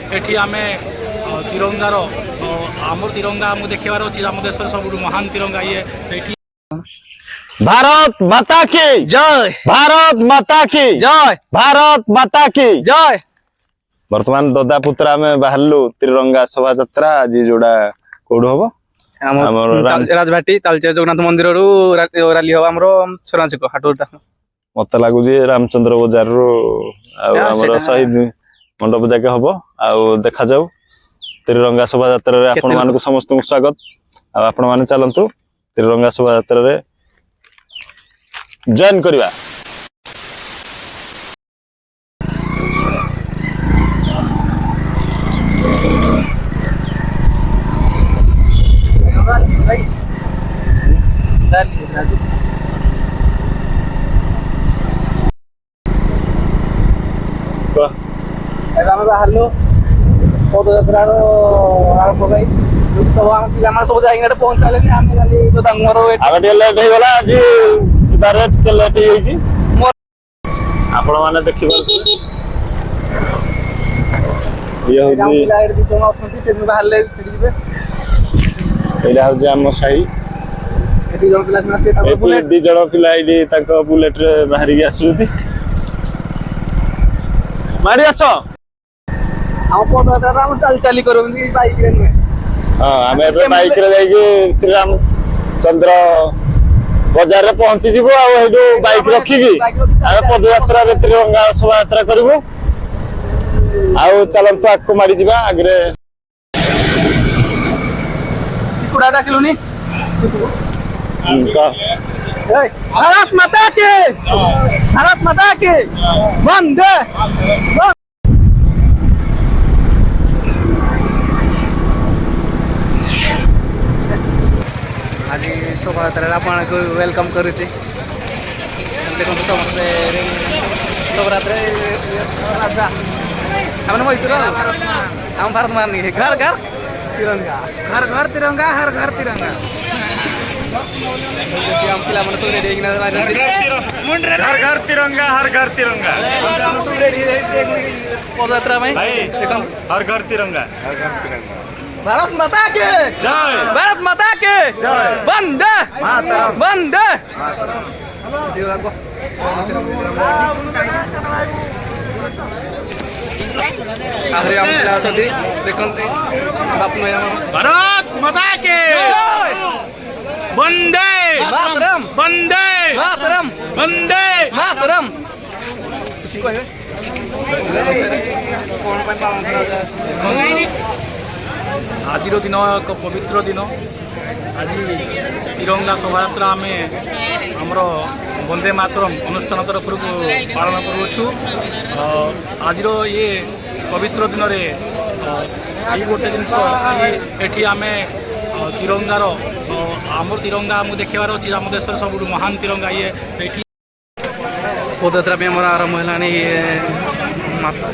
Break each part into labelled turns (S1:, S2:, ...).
S1: एठी आमे तिरंगार आम तिरंगा आमको देखार अच्छी आम देश सब महान तिरंगा ये
S2: भारत माता की जय, भारत माता की जय, भारत माता की जय। वर्तमान ददा पुत्रा में बाहरलु तिरंगा शोभा यात्रा आज जोड़ा कोड हबो
S3: राजभाटी तालचे जगन्नाथ मंदिर रैली हम सोनाचक हाटोटा
S2: मत लगुच रामचंद्र बजार रू शहीद मंडप जाके हम आउ देखा जाऊ तिरंगा शोभा यात्रा आपण मानक समस्त स्वागत आपण माने चलंतु तिरंगा शोभा यात्रा जॉइन करवा।
S3: बाहर पदयात्रा आरंभ भाई सब जाए पहुंचा
S2: लेट होगा आज लेट आपण माने देखि आम साई दी जन पिला बुलेट रे बाहरी आसुती मारी आस
S3: चली बाइक रे
S2: आम बाइक रे जाइए श्रीराम चंद्र बजार रे पहुंची जीवो बाइक रखिकी आम पदयात्रा रे तिरंगा शोभा यात्रा करिवो आउ चलंतु आकु मारी जीवा आगरे
S3: कुड़ा डाकिलुनी भारत माता के, भारत माता के वंदे। आज शोभा यात्रा आपण को वेलकम करूचे देखो समस्त शोभायात्रा राजा हमने मैत्र हम भारत मान नहीं घर घर तिरंगा, घर घर तिरंगा, हर घर तिरंगा। हम पिला मन सब रेडी ना
S2: हर घर तिरंगा, हर घर तिरंगा
S3: हम सब रेडी पदयात्रा में देखो
S2: हर घर तिरंगा, हर घर तिरंगा।
S3: भारत माता के
S2: जय,
S3: भारत माता के जय, वंदे मातरम, वंदे
S1: भारत माता के वंदे
S3: मातरम,
S1: वंदे
S3: मातरम,
S1: वंदे
S3: मातरम।
S1: आज दिन एक पवित्र दिन आज तिरंगा शोभा यात्रा आम आमर वंदे मातरम अनुष्ठान तरफ पालन करुचु। आज ये पवित्र दिन में गोटे जिन ये आम तिरंगार आम तिरंगा आमको देखार अच्छी आम देश सब महान तिरंगा ये
S3: पदयात्रा भी आम आरंभ है माता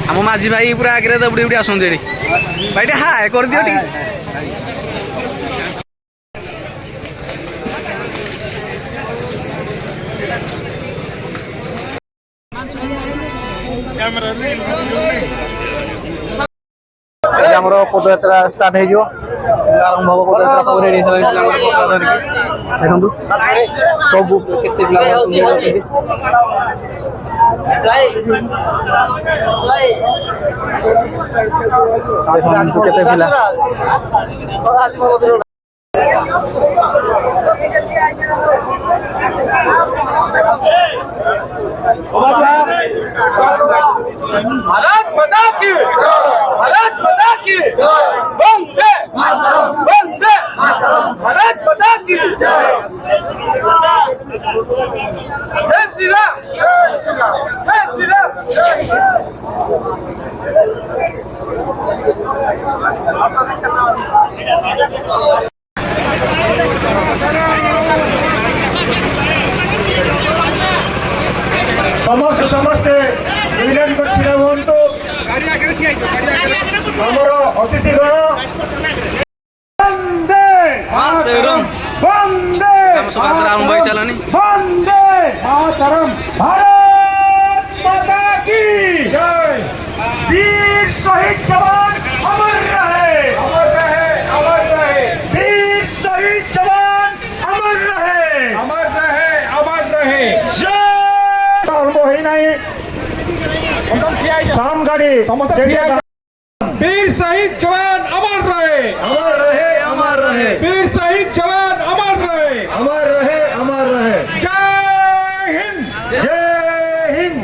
S3: आम माझी भाई पूरा आगे दबड़ी उड़ी आस भाई हाय कर दियो पदयात्रा स्टार्ट हो आरंभ हम पदयात्रा सब रेडी देखो सब
S4: भारत माता की, भारत माता की वंदे मातरम, वंदे मातरम, भारत माता की जय श्री राम, जय श्री राम, जय श्री राम, जय ଆମର ଅତିଥିଗଣ ବନ୍ଦେ
S3: ମାତରମ୍।
S4: ବନ୍ଦେ
S3: ଆମ ଶୋଭାଯାତ୍ରା ଆରମ୍ଭ ହେଇସାରିଲାଣି।
S4: ବନ୍ଦେ ମାତରମ୍। ଭାରତ माता की जय। वीर शहीद जवान अमर रहे, अमर रहे, अमर रहे। वीर शहीद जवान अमर रहे, अमर रहे, अमर रहे। जय। आरंभ होई नाही शाम गाड़ी वीर शहीद जवान अमर रहे, अमर रहे, अमर रहे। वीर शहीद जवान अमर रहे, अमर रहे, अमर रहे। जय हिंद, जय हिंद।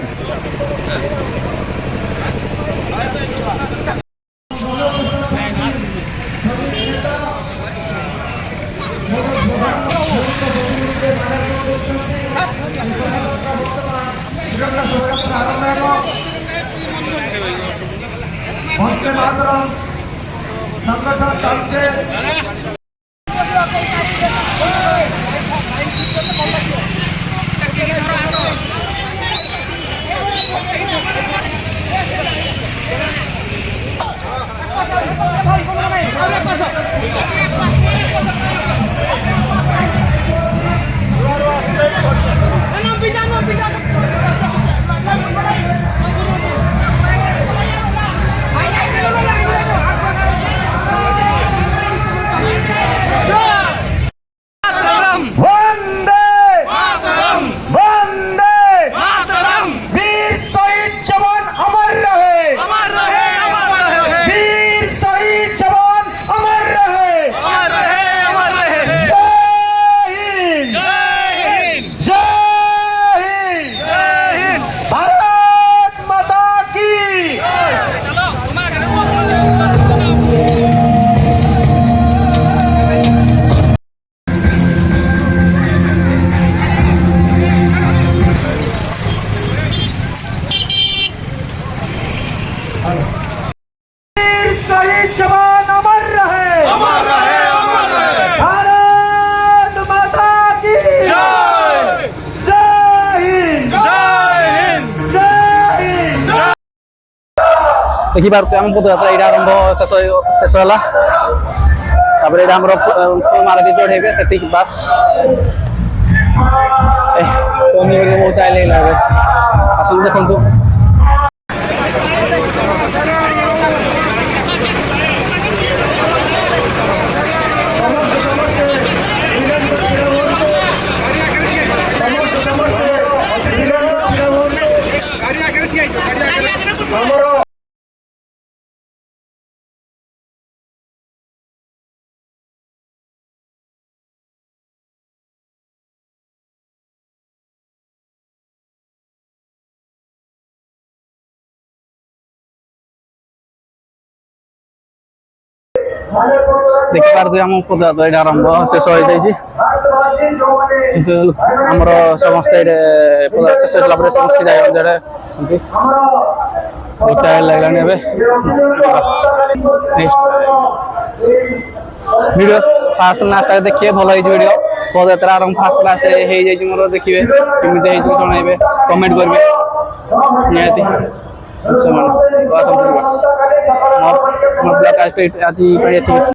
S4: वंदे मातरम संगठन चालते जवान अमर रहे, अमर रहे, अमर रहे। भारत माता की जय। जय हिंद, जय हिंद, जय हिंद।
S3: ଦେଖିପାରୁଛୁ ଆମ ପଦଯାତ୍ରା ଏଇଟା ଆରମ୍ଭ ଶେଷ ହେଲା। ତାପରେ ଏଇଟା ଆମର ମାଳତୀ ଚଢ଼େଇବେ ସେତିକି ବାସ୍। ବହୁତ ଆଇଲେ ଏବେ ଆସନ୍ତୁ ଦେଖନ୍ତୁ। ଦେଖିପାରୁଥିବେ ଆମ ପଦଯାତ୍ରା ଏଇଟା ଆରମ୍ଭ ଶେଷ ହୋଇଯାଇଛି। କିନ୍ତୁ ଆମର ସମସ୍ତେ ଏଇଠି ପଦଯାତ୍ରା ଶେଷ ହେଲା ପରେ ସମସ୍ତେ ଯାଇଛନ୍ତି ଦୁଇଟା ଲାଗିଲାଣି ଏବେ। ଭିଡ଼ିଓ ଫାଷ୍ଟ ଲାଷ୍ଟ ଦେଖିବେ, ଭଲ ହେଇଛି ଭିଡ଼ିଓ। ପଦଯାତ୍ରା ଆରମ୍ଭ ଫାଷ୍ଟ ଲାଷ୍ଟ ହେଇଯାଇଛି ମୋର, ଦେଖିବେ କେମିତି ହେଇଛି ଜଣାଇବେ, କମେଣ୍ଟ କରିବେ ନିହାତି। ମୋ ବ୍ଲଗ୍ ଆଜି ପାଇଁ ଏତିକି।